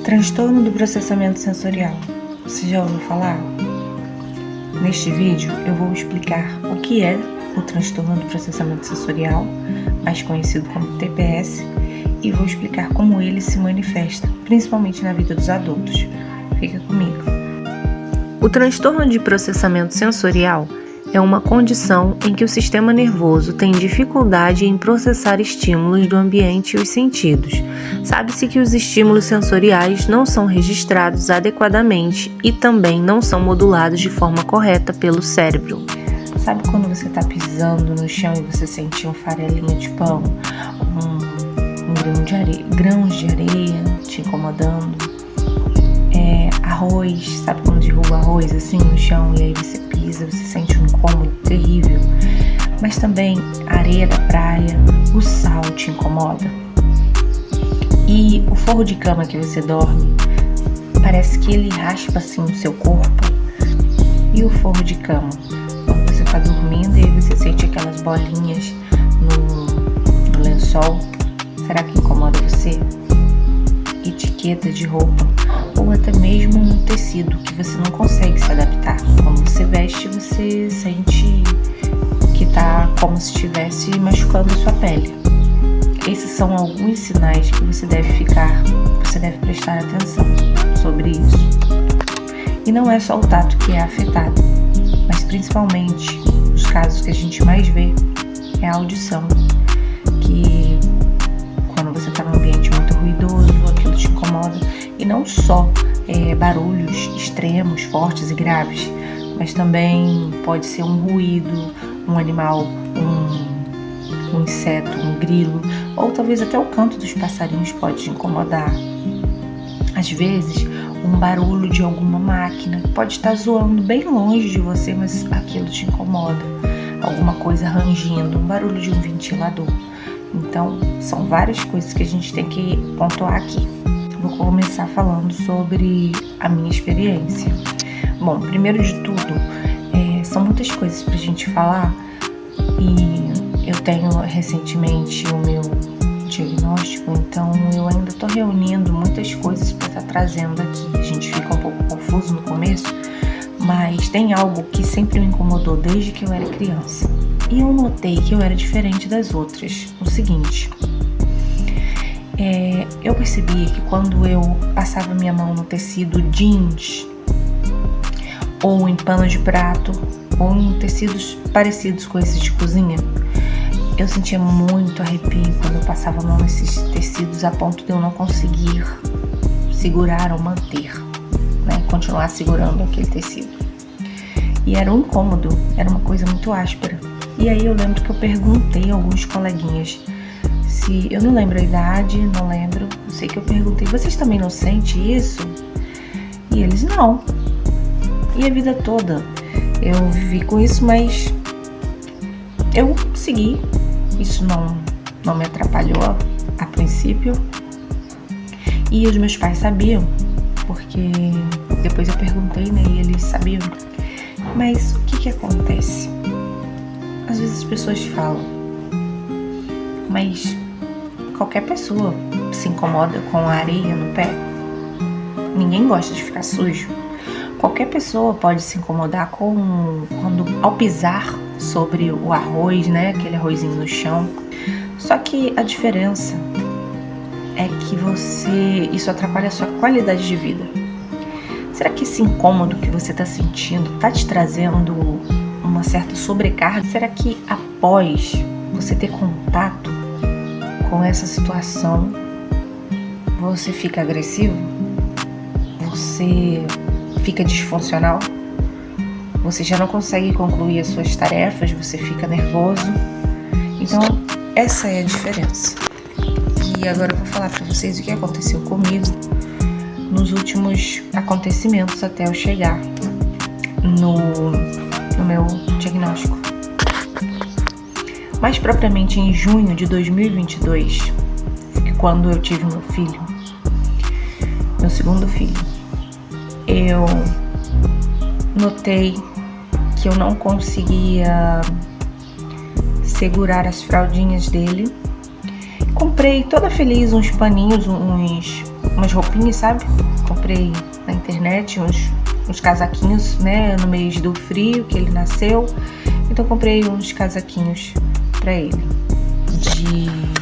Transtorno do processamento sensorial. Você já ouviu falar? Neste vídeo eu vou explicar o que é o transtorno do processamento sensorial, mais conhecido como TPS, e vou explicar como ele se manifesta, principalmente na vida dos adultos. Fica comigo. O transtorno de processamento sensorial é uma condição em que o sistema nervoso tem dificuldade em processar estímulos do ambiente e os sentidos. Sabe-se que os estímulos sensoriais não são registrados adequadamente e também não são modulados de forma correta pelo cérebro. Sabe quando você está pisando no chão e você sente um farelinho de pão, grãos de areia te incomodando? Arroz, sabe quando derruba arroz assim no chão e aí você pisa, você sente um incômodo terrível? Mas também a areia da praia, o sal te incomoda? E o forro de cama que você dorme, parece que ele raspa assim o seu corpo? E o forro de cama, quando você está dormindo e aí você sente aquelas bolinhas no lençol, será que incomoda você? Etiqueta de roupa, ou até mesmo um tecido que você não consegue se adaptar. Quando você veste, você sente que tá como se estivesse machucando a sua pele. Esses são alguns sinais que você deve prestar atenção sobre isso. E não é só o tato que é afetado, mas principalmente os casos que a gente mais vê é a audição, que quando você está num ambiente muito ruidoso, aquilo te incomoda. E não só barulhos extremos, fortes e graves, mas também pode ser um ruído, um animal, um inseto, um grilo, ou talvez até o canto dos passarinhos pode te incomodar. Às vezes, um barulho de alguma máquina pode estar zoando bem longe de você, mas aquilo te incomoda. Alguma coisa rangindo, um barulho de um ventilador. Então, são várias coisas que a gente tem que pontuar aqui. Vou começar falando sobre a minha experiência. Bom, primeiro de tudo, são muitas coisas pra gente falar e eu tenho recentemente o meu diagnóstico, então eu ainda tô reunindo muitas coisas pra estar trazendo aqui. A gente fica um pouco confuso no começo, mas tem algo que sempre me incomodou desde que eu era criança. E eu notei que eu era diferente das outras. O seguinte, eu percebia que quando eu passava minha mão no tecido jeans, ou em pano de prato, ou em tecidos parecidos com esses de cozinha, eu sentia muito arrepio quando eu passava a mão nesses tecidos, a ponto de eu não conseguir segurar ou manter, continuar segurando aquele tecido. E era um incômodo, era uma coisa muito áspera. E aí eu lembro que eu perguntei a alguns coleguinhas, eu não lembro a idade, não lembro, eu sei que eu perguntei, vocês também não sentem isso? E eles, não. E a vida toda eu vivi com isso, mas eu segui. Isso não me atrapalhou a princípio. E os meus pais sabiam, porque depois eu perguntei, e eles sabiam. Mas o que acontece? Às vezes as pessoas falam, mas qualquer pessoa se incomoda com a areia no pé. Ninguém gosta de ficar sujo. Qualquer pessoa pode se incomodar ao pisar sobre o arroz, aquele arrozinho no chão. Só que a diferença é que isso atrapalha a sua qualidade de vida. Será que esse incômodo que você está sentindo está te trazendo uma certa sobrecarga? Será que após você ter contato com essa situação, você fica agressivo? Você fica disfuncional? Você já não consegue concluir as suas tarefas? Você fica nervoso? Então, essa é a diferença. E agora eu vou falar para vocês o que aconteceu comigo nos últimos acontecimentos até eu chegar no meu diagnóstico. Mais propriamente em junho de 2022, quando eu tive meu segundo filho, eu notei que eu não conseguia segurar as fraldinhas dele. comprei toda feliz uns paninhos, umas roupinhas, sabe? Comprei na internet uns casaquinhos, né? No mês do frio que ele nasceu. Então comprei uns casaquinhos pra ele.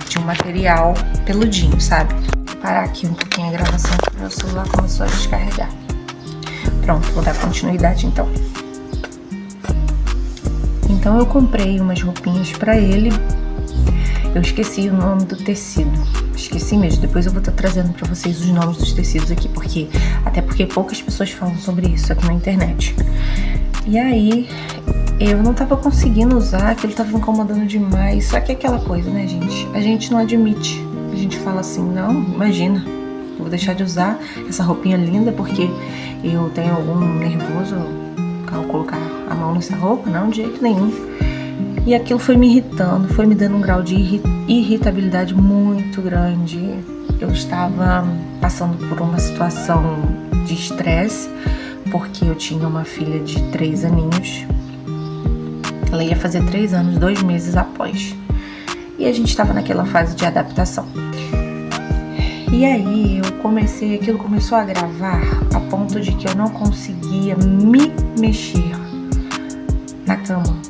De um material peludinho, sabe? Vou parar aqui um pouquinho a gravação porque meu celular começou a descarregar. Pronto, vou dar continuidade então. Então eu comprei umas roupinhas pra ele. Eu esqueci o nome do tecido. Esqueci mesmo. Depois eu vou estar trazendo pra vocês os nomes dos tecidos aqui, até porque poucas pessoas falam sobre isso aqui na internet. E aí eu não tava conseguindo usar, aquilo tava me incomodando demais. Só que é aquela coisa, né, gente? A gente não admite. A gente fala assim, não, imagina, eu vou deixar de usar essa roupinha linda porque eu tenho algum nervoso ao colocar a mão nessa roupa? Não, de jeito nenhum. E aquilo foi me irritando, foi me dando um grau de irritabilidade muito grande. Eu estava passando por uma situação de estresse, porque eu tinha uma filha de 3 aninhos. Ela ia fazer 3 anos, 2 meses após. E a gente estava naquela fase de adaptação. E aí aquilo começou a agravar a ponto de que eu não conseguia me mexer na cama.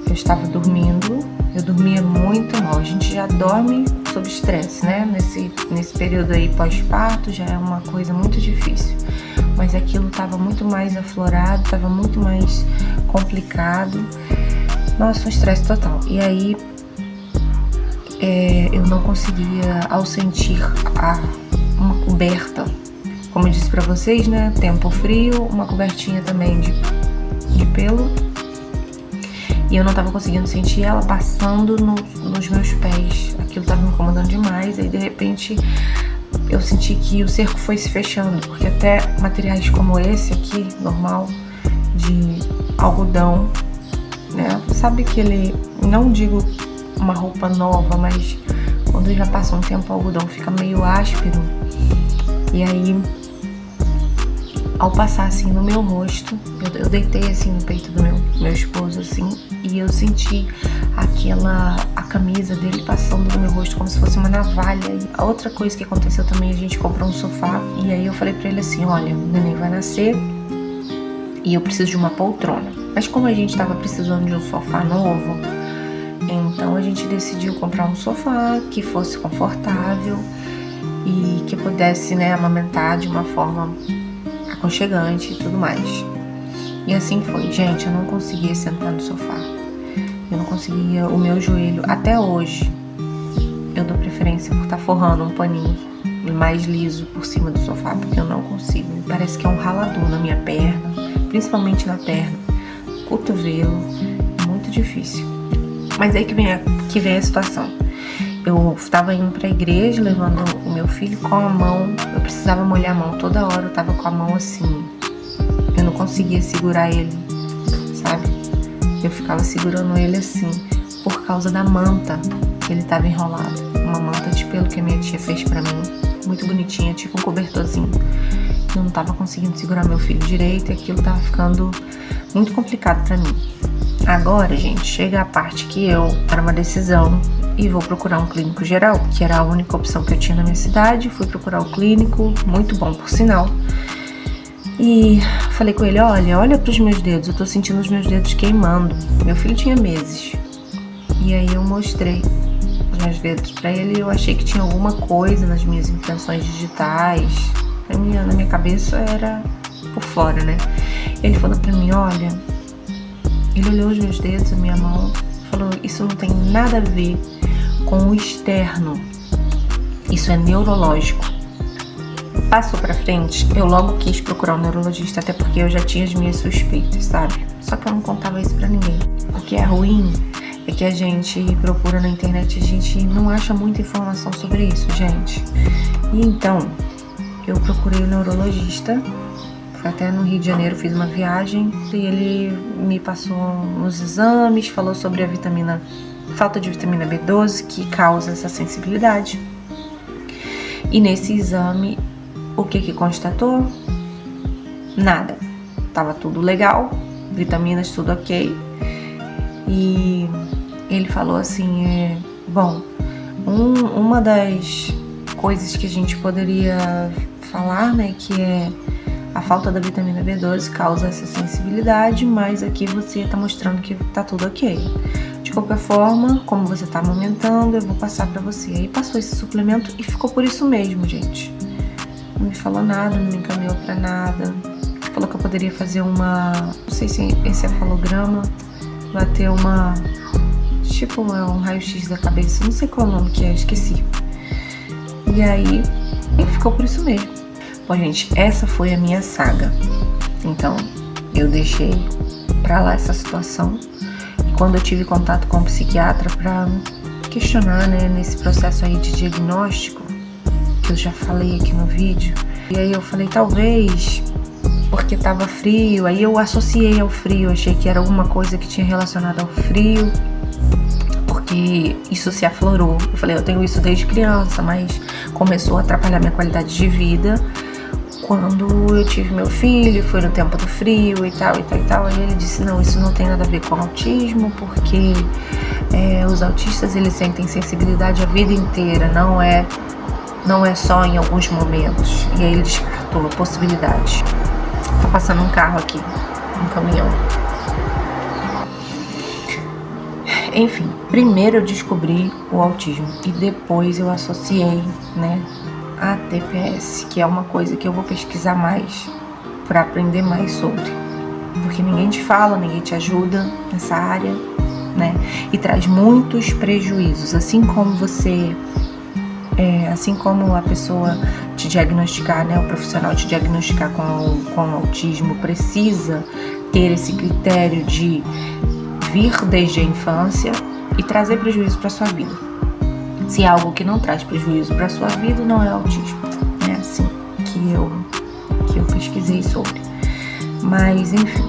Eu estava dormindo, eu dormia muito mal. A gente já dorme sob estresse, né? Nesse período aí pós-parto já é uma coisa muito difícil. Mas aquilo estava muito mais aflorado, estava muito mais complicado. Nossa, um estresse total. E aí eu não conseguia, ao sentir uma coberta, como eu disse pra vocês, né? Tempo frio, uma cobertinha também de pelo. E eu não tava conseguindo sentir ela passando nos meus pés. Aquilo tava me incomodando demais. Aí de repente eu senti que o cerco foi se fechando, porque até materiais como esse aqui, normal, de algodão, né? Sabe que ele, não digo uma roupa nova, mas quando já passa um tempo o algodão fica meio áspero. E aí, ao passar assim no meu rosto, eu deitei assim no peito do meu esposo assim, e eu senti a camisa dele passando no meu rosto como se fosse uma navalha. E a outra coisa que aconteceu também, a gente comprou um sofá, e aí eu falei pra ele assim, olha, o neném vai nascer e eu preciso de uma poltrona. Mas como a gente tava precisando de um sofá novo, então a gente decidiu comprar um sofá que fosse confortável e que pudesse, né, amamentar de uma forma aconchegante e tudo mais. E assim foi, gente, eu não conseguia sentar no sofá. Eu não conseguia, o meu joelho, até hoje, eu dou preferência por estar forrando um paninho mais liso por cima do sofá, porque eu não consigo. Parece que é um ralador na minha perna, principalmente na perna, cotovelo, muito difícil. Mas aí que vem a situação. Eu estava indo pra igreja, levando o meu filho com a mão, eu precisava molhar a mão toda hora, eu tava com a mão assim, eu não conseguia segurar ele, sabe? Eu ficava segurando ele assim, por causa da manta que ele tava enrolado. Uma manta de pelo que a minha tia fez pra mim, muito bonitinha, tipo um cobertorzinho. Eu não tava conseguindo segurar meu filho direito e aquilo tava ficando muito complicado pra mim. Agora, gente, chega a parte que eu, para uma decisão, e vou procurar um clínico geral, que era a única opção que eu tinha na minha cidade. Fui procurar o clínico, muito bom por sinal. E falei com ele, olha pros meus dedos, eu tô sentindo os meus dedos queimando. Meu filho tinha meses. E aí eu mostrei os meus dedos pra ele e eu achei que tinha alguma coisa nas minhas impressões digitais. Na minha cabeça era por fora, né? Ele falou pra mim, olha, ele olhou os meus dedos, a minha mão, falou, isso não tem nada a ver com o externo, isso é neurológico. Passou pra frente, eu logo quis procurar um neurologista, até porque eu já tinha as minhas suspeitas, sabe? Só que eu não contava isso pra ninguém. O que é ruim é que a gente procura na internet, a gente não acha muita informação sobre isso, gente. E então, eu procurei o neurologista, fui até no Rio de Janeiro, fiz uma viagem, e ele me passou uns exames, falou sobre a falta de vitamina B12, que causa essa sensibilidade. E nesse exame, o que constatou? Nada. Tava tudo legal, vitaminas tudo ok. E ele falou assim, bom, Uma das coisas que a gente poderia falar, né, que é a falta da vitamina B12 causa essa sensibilidade, mas aqui você tá mostrando que tá tudo ok. De qualquer forma, como você tá amamentando, eu vou passar pra você. Aí passou esse suplemento e ficou por isso mesmo, gente. Não me falou nada, não me encaminhou pra nada. Falou que eu poderia fazer não sei se é encefalograma, bater tipo um raio-x da cabeça, não sei qual é o nome que é, esqueci. E aí, ficou por isso mesmo. Bom, gente, essa foi a minha saga. Então, eu deixei pra lá essa situação. E quando eu tive contato com o psiquiatra pra questionar, né, nesse processo aí de diagnóstico, que eu já falei aqui no vídeo, e aí eu falei, talvez porque tava frio, aí eu associei ao frio, achei que era alguma coisa que tinha relacionado ao frio, porque isso se aflorou. Eu falei, eu tenho isso desde criança, mas começou a atrapalhar minha qualidade de vida quando eu tive meu filho, foi no tempo do frio e tal. Aí ele disse, não, isso não tem nada a ver com autismo, porque os autistas, eles sentem sensibilidade a vida inteira, não é só em alguns momentos. E aí ele descartou a possibilidade. Tá passando um carro aqui, um caminhão. Enfim, primeiro eu descobri o autismo e depois eu associei, né, a TPS, que é uma coisa que eu vou pesquisar mais para aprender mais sobre, porque ninguém te fala, ninguém te ajuda nessa área, né, e traz muitos prejuízos, assim como a pessoa te diagnosticar, né, o profissional te diagnosticar com autismo precisa ter esse critério de vir desde a infância e trazer prejuízo para sua vida. Se é algo que não traz prejuízo para sua vida, não é autismo. É assim que eu pesquisei sobre. Mas, enfim,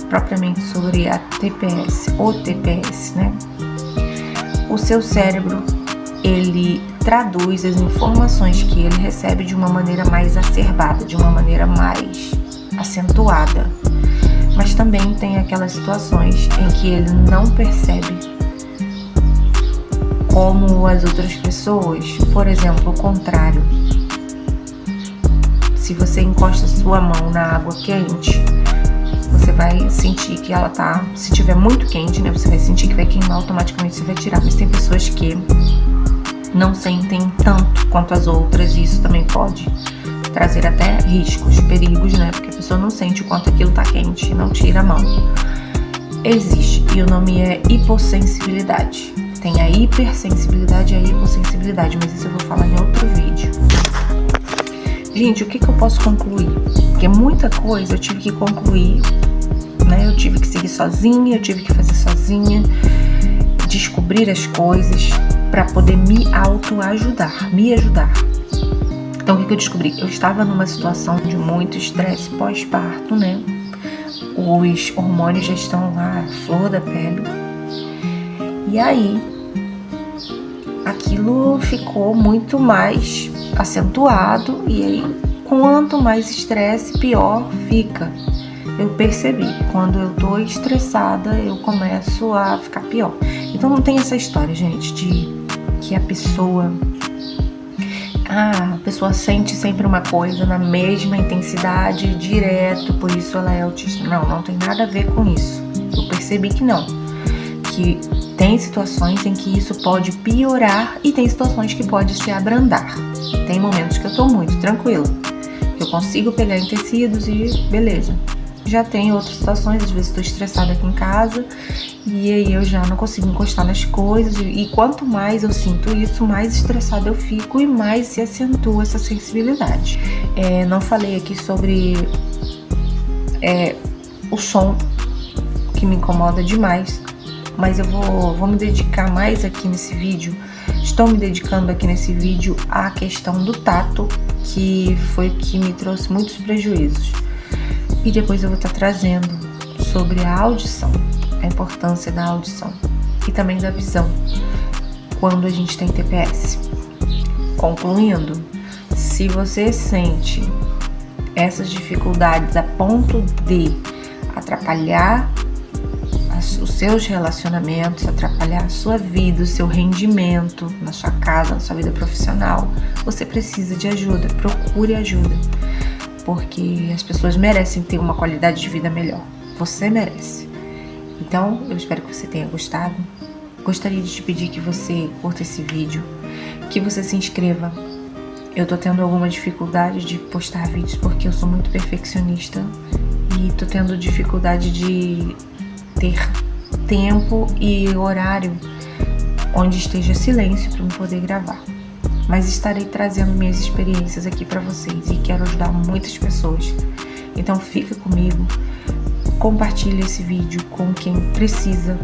propriamente sobre a TPS, ou TPS, né? O seu cérebro, ele traduz as informações que ele recebe de uma maneira mais acerbada, de uma maneira mais acentuada. Mas também tem aquelas situações em que ele não percebe como as outras pessoas. Por exemplo, o contrário. Se você encosta sua mão na água quente, você vai sentir que ela tá... Se tiver muito quente, né, você vai sentir que vai queimar, automaticamente você vai tirar. Mas tem pessoas que não sentem tanto quanto as outras, e isso também pode trazer até riscos, perigos, né? Porque a pessoa não sente o quanto aquilo tá quente e não tira a mão. Existe, e o nome é hipossensibilidade. Tem a hipersensibilidade e a hipossensibilidade, mas isso eu vou falar em outro vídeo. Gente, o que eu posso concluir? Porque muita coisa eu tive que concluir, né? Eu tive que seguir sozinha, eu tive que fazer sozinha, descobrir as coisas para poder me autoajudar, me ajudar. Então, o que eu descobri? Eu estava numa situação de muito estresse pós-parto, né? Os hormônios já estão lá, flor da pele. E aí, aquilo ficou muito mais acentuado. E aí, quanto mais estresse, pior fica. Eu percebi que quando eu tô estressada, eu começo a ficar pior. Então, não tem essa história, gente, de que a pessoa sente sempre uma coisa na mesma intensidade, direto, por isso ela é autista. Não tem nada a ver com isso. Eu percebi que não. Que tem situações em que isso pode piorar e tem situações que pode se abrandar. Tem momentos que eu tô muito tranquila, que eu consigo pegar em tecidos e beleza. Já tem outras situações, às vezes estou estressada aqui em casa e aí eu já não consigo encostar nas coisas, e quanto mais eu sinto isso, mais estressada eu fico e mais se acentua essa sensibilidade. Não falei aqui sobre o som, que me incomoda demais, mas eu vou me dedicar mais aqui nesse vídeo. Estou me dedicando aqui nesse vídeo à questão do tato, que foi o que me trouxe muitos prejuízos. E depois eu vou estar trazendo sobre a audição, a importância da audição e também da visão quando a gente tem TPS. Concluindo, se você sente essas dificuldades a ponto de atrapalhar seus relacionamentos, atrapalhar a sua vida, o seu rendimento na sua casa, na sua vida profissional, você precisa de ajuda. Procure ajuda, porque as pessoas merecem ter uma qualidade de vida melhor. Você merece. Então, eu espero que você tenha gostado. Gostaria de te pedir que você curta esse vídeo, que você se inscreva. Eu tô tendo alguma dificuldade de postar vídeos porque eu sou muito perfeccionista e tô tendo dificuldade de ter tempo e horário onde esteja silêncio para eu poder gravar. Mas estarei trazendo minhas experiências aqui para vocês e quero ajudar muitas pessoas. Então fica comigo, compartilhe esse vídeo com quem precisa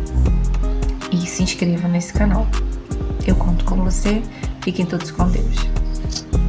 e se inscreva nesse canal. Eu conto com você. Fiquem todos com Deus.